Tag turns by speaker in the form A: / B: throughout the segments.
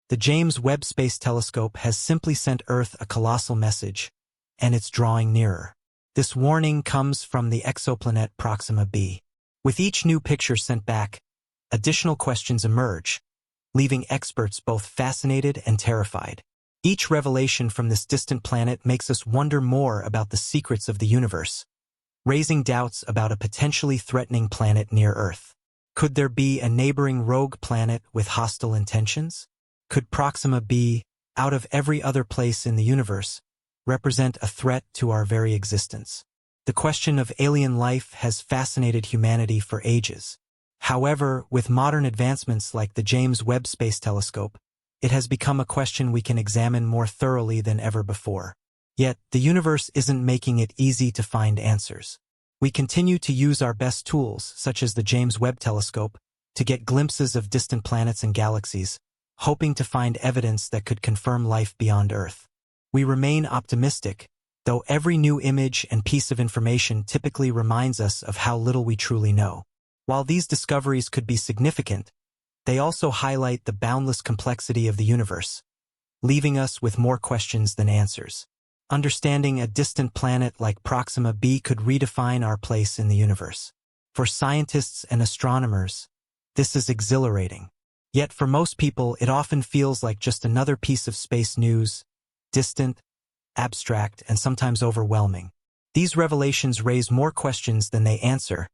A: The James Webb Space Telescope has simply sent Earth a colossal message, and it's drawing nearer. This warning comes from the exoplanet Proxima B. With each new picture sent back, additional questions emerge, leaving experts both fascinated and terrified. Each revelation from this distant planet makes us wonder more about the secrets of the universe, raising doubts about a potentially threatening planet near Earth. Could there be a neighboring rogue planet with hostile intentions? Could Proxima B, out of every other place in the universe, represent a threat to our very existence? The question of alien life has fascinated humanity for ages. However, with modern advancements like the James Webb Space Telescope, it has become a question we can examine more thoroughly than ever before. Yet, the universe isn't making it easy to find answers. We continue to use our best tools, such as the James Webb Telescope, to get glimpses of distant planets and galaxies, hoping to find evidence that could confirm life beyond Earth. We remain optimistic, though every new image and piece of information typically reminds us of how little we truly know. While these discoveries could be significant, they also highlight the boundless complexity of the universe, leaving us with more questions than answers. Understanding a distant planet like Proxima B could redefine our place in the universe. For scientists and astronomers, this is exhilarating. Yet for most people, it often feels like just another piece of space news, distant, abstract, and sometimes overwhelming. These revelations raise more questions than they answer,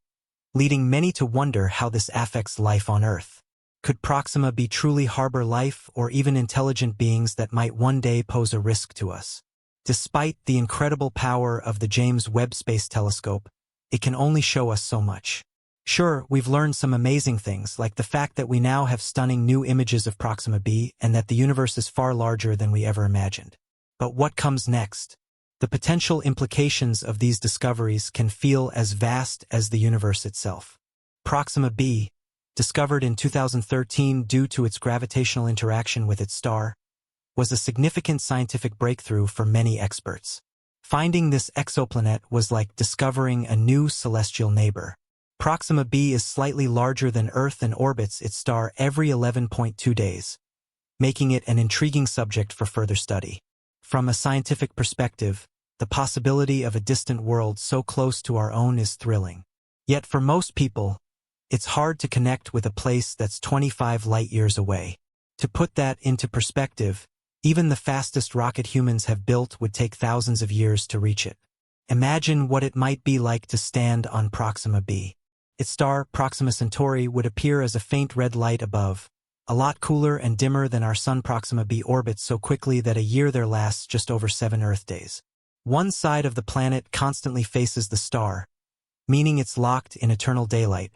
A: leading many to wonder how this affects life on Earth. Could Proxima B truly harbor life or even intelligent beings that might one day pose a risk to us? Despite the incredible power of the James Webb Space Telescope, it can only show us so much. Sure, we've learned some amazing things, like the fact that we now have stunning new images of Proxima B and that the universe is far larger than we ever imagined. But what comes next? The potential implications of these discoveries can feel as vast as the universe itself. Proxima B, discovered in 2013 due to its gravitational interaction with its star, was a significant scientific breakthrough for many experts. Finding this exoplanet was like discovering a new celestial neighbor. Proxima B is slightly larger than Earth and orbits its star every 11.2 days, making it an intriguing subject for further study. From a scientific perspective, the possibility of a distant world so close to our own is thrilling. Yet for most people, it's hard to connect with a place that's 25 light-years away. To put that into perspective, even the fastest rocket humans have built would take thousands of years to reach it. Imagine what it might be like to stand on Proxima B. Its star, Proxima Centauri, would appear as a faint red light above, a lot cooler and dimmer than our sun. Proxima B orbits so quickly that a year there lasts just over 7 Earth days. One side of the planet constantly faces the star, meaning it's locked in eternal daylight,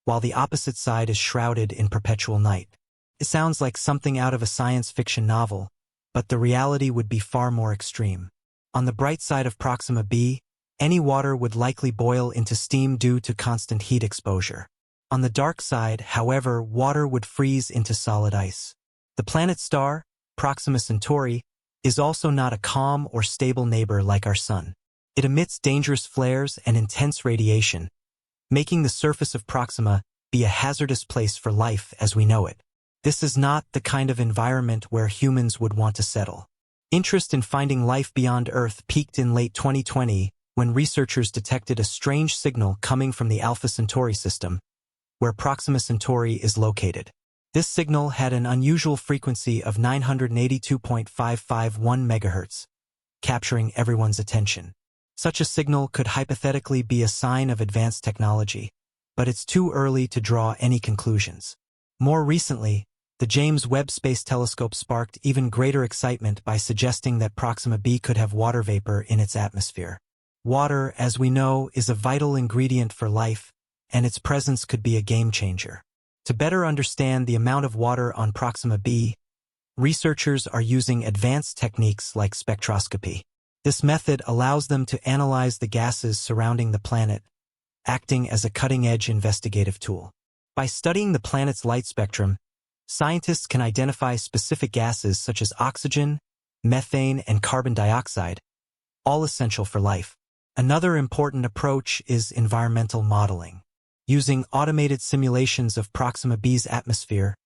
A: while the opposite side is shrouded in perpetual night. It sounds like something out of a science fiction novel, but the reality would be far more extreme. On the bright side of Proxima B, any water would likely boil into steam due to constant heat exposure. On the dark side, however, water would freeze into solid ice. The planet's star, Proxima Centauri, is also not a calm or stable neighbor like our sun. It emits dangerous flares and intense radiation, making the surface of Proxima be a hazardous place for life as we know it. This is not the kind of environment where humans would want to settle. Interest in finding life beyond Earth peaked in late 2020 when researchers detected a strange signal coming from the Alpha Centauri system, where Proxima Centauri is located. This signal had an unusual frequency of 982.551 MHz, capturing everyone's attention. Such a signal could hypothetically be a sign of advanced technology, but it's too early to draw any conclusions. More recently, the James Webb Space Telescope sparked even greater excitement by suggesting that Proxima B could have water vapor in its atmosphere. Water, as we know, is a vital ingredient for life, and its presence could be a game-changer. To better understand the amount of water on Proxima B, researchers are using advanced techniques like spectroscopy. This method allows them to analyze the gases surrounding the planet, acting as a cutting-edge investigative tool. By studying the planet's light spectrum, scientists can identify specific gases such as oxygen, methane, and carbon dioxide, all essential for life. Another important approach is environmental modeling. Using automated simulations of Proxima B's atmosphere,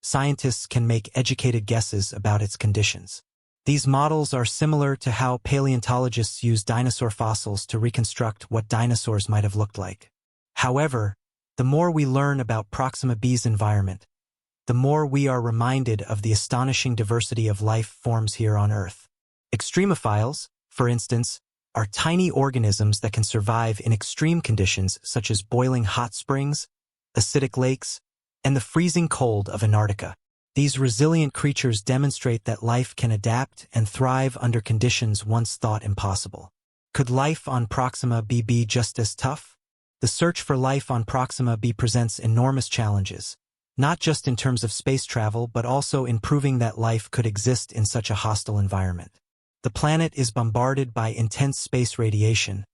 A: scientists can make educated guesses about its conditions. These models are similar to how paleontologists use dinosaur fossils to reconstruct what dinosaurs might have looked like. However, the more we learn about Proxima B's environment, the more we are reminded of the astonishing diversity of life forms here on Earth. Extremophiles, for instance, are tiny organisms that can survive in extreme conditions such as boiling hot springs, acidic lakes, and the freezing cold of Antarctica. These resilient creatures demonstrate that life can adapt and thrive under conditions once thought impossible. Could life on Proxima B be just as tough? The search for life on Proxima B presents enormous challenges, not just in terms of space travel but also in proving that life could exist in such a hostile environment. The planet is bombarded by intense space radiation,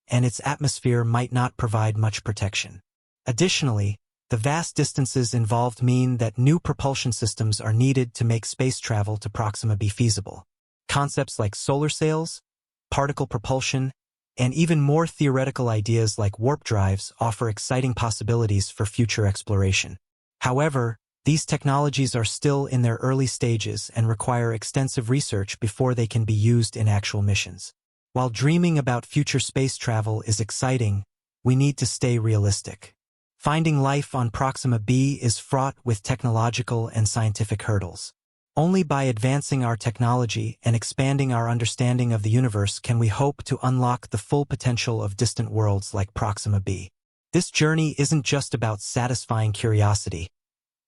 A: and its atmosphere might not provide much protection. Additionally, the vast distances involved mean that new propulsion systems are needed to make space travel to Proxima B feasible. Concepts like solar sails, particle propulsion, and even more theoretical ideas like warp drives offer exciting possibilities for future exploration. However, these technologies are still in their early stages and require extensive research before they can be used in actual missions. While dreaming about future space travel is exciting, we need to stay realistic. Finding life on Proxima B is fraught with technological and scientific hurdles. Only by advancing our technology and expanding our understanding of the universe can we hope to unlock the full potential of distant worlds like Proxima B. This journey isn't just about satisfying curiosity.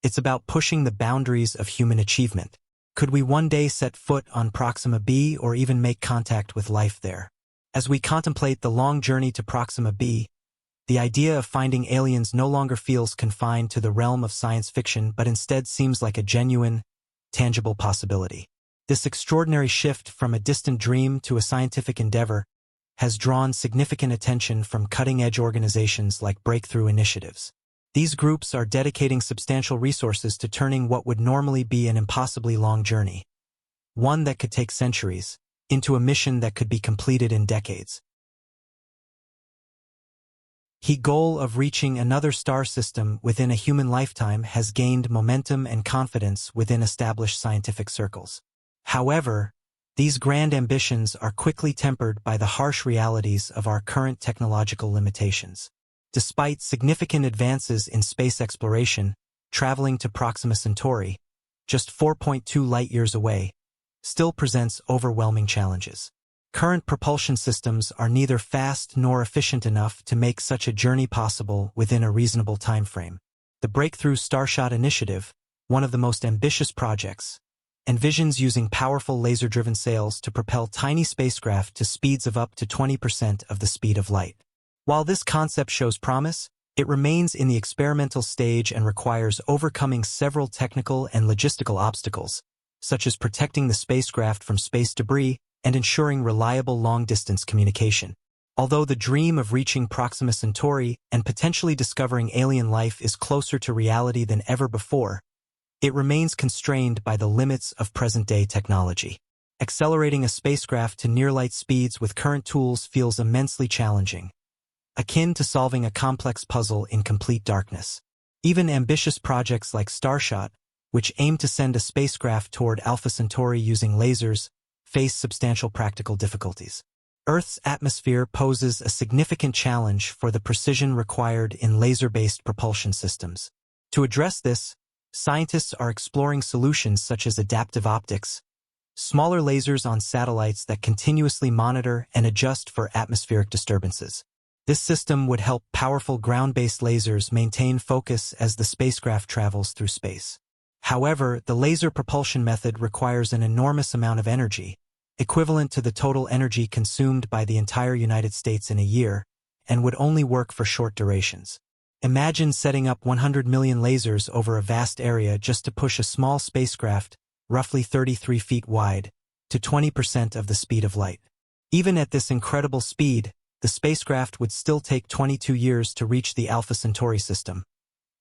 A: It's about pushing the boundaries of human achievement. Could we one day set foot on Proxima B or even make contact with life there? As we contemplate the long journey to Proxima B, the idea of finding aliens no longer feels confined to the realm of science fiction but instead seems like a genuine, tangible possibility. This extraordinary shift from a distant dream to a scientific endeavor has drawn significant attention from cutting-edge organizations like Breakthrough Initiatives. These groups are dedicating substantial resources to turning what would normally be an impossibly long journey, one that could take centuries, into a mission that could be completed in decades. The goal of reaching another star system within a human lifetime has gained momentum and confidence within established scientific circles. However, these grand ambitions are quickly tempered by the harsh realities of our current technological limitations. Despite significant advances in space exploration, traveling to Proxima Centauri, just 4.2 light-years away, still presents overwhelming challenges. Current propulsion systems are neither fast nor efficient enough to make such a journey possible within a reasonable time frame. The Breakthrough Starshot Initiative, one of the most ambitious projects, envisions using powerful laser-driven sails to propel tiny spacecraft to speeds of up to 20% of the speed of light. While this concept shows promise, it remains in the experimental stage and requires overcoming several technical and logistical obstacles, such as protecting the spacecraft from space debris and ensuring reliable long-distance communication. Although the dream of reaching Proxima Centauri and potentially discovering alien life is closer to reality than ever before, it remains constrained by the limits of present-day technology. Accelerating a spacecraft to near-light speeds with current tools feels immensely challenging, akin to solving a complex puzzle in complete darkness. Even ambitious projects like Starshot, which aim to send a spacecraft toward Alpha Centauri using lasers, face substantial practical difficulties. Earth's atmosphere poses a significant challenge for the precision required in laser-based propulsion systems. To address this, scientists are exploring solutions such as adaptive optics, smaller lasers on satellites that continuously monitor and adjust for atmospheric disturbances. This system would help powerful ground-based lasers maintain focus as the spacecraft travels through space. However, the laser propulsion method requires an enormous amount of energy, equivalent to the total energy consumed by the entire United States in a year, and would only work for short durations. Imagine setting up 100 million lasers over a vast area just to push a small spacecraft, roughly 33 feet wide, to 20% of the speed of light. Even at this incredible speed, the spacecraft would still take 22 years to reach the Alpha Centauri system,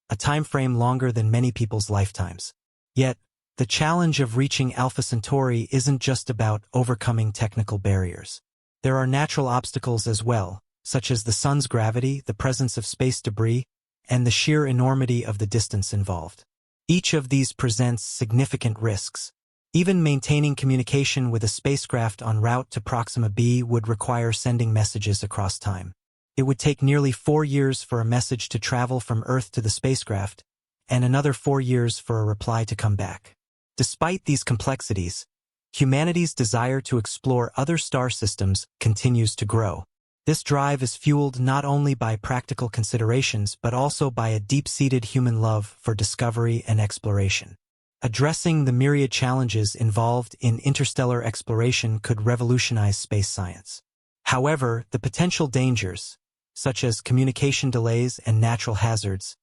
A: a time frame longer than many people's lifetimes. Yet, the challenge of reaching Alpha Centauri isn't just about overcoming technical barriers. There are natural obstacles as well, such as the sun's gravity, the presence of space debris, and the sheer enormity of the distance involved. Each of these presents significant risks. Even maintaining communication with a spacecraft en route to Proxima B would require sending messages across time. It would take nearly 4 years for a message to travel from Earth to the spacecraft, and another 4 years for a reply to come back. Despite these complexities, humanity's desire to explore other star systems continues to grow. This drive is fueled not only by practical considerations but also by a deep-seated human love for discovery and exploration. Addressing the myriad challenges involved in interstellar exploration could revolutionize space science. However, the potential dangers, such as communication delays and natural hazards,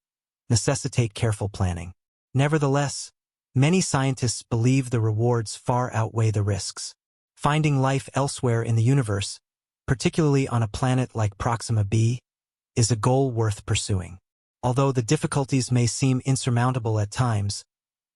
A: necessitate careful planning. Nevertheless, many scientists believe the rewards far outweigh the risks. Finding life elsewhere in the universe, particularly on a planet like Proxima B, is a goal worth pursuing. Although the difficulties may seem insurmountable at times,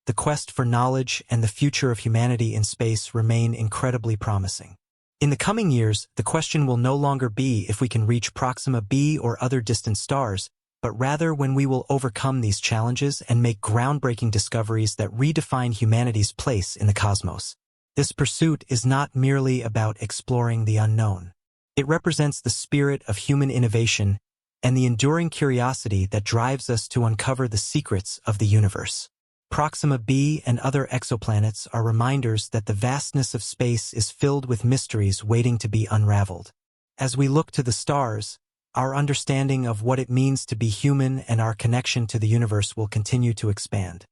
A: the quest for knowledge and the future of humanity in space remain incredibly promising. In the coming years, the question will no longer be if we can reach Proxima B or other distant stars, but rather when we will overcome these challenges and make groundbreaking discoveries that redefine humanity's place in the cosmos. This pursuit is not merely about exploring the unknown. It represents the spirit of human innovation and the enduring curiosity that drives us to uncover the secrets of the universe. Proxima B and other exoplanets are reminders that the vastness of space is filled with mysteries waiting to be unraveled. As we look to the stars, our understanding of what it means to be human and our connection to the universe will continue to expand.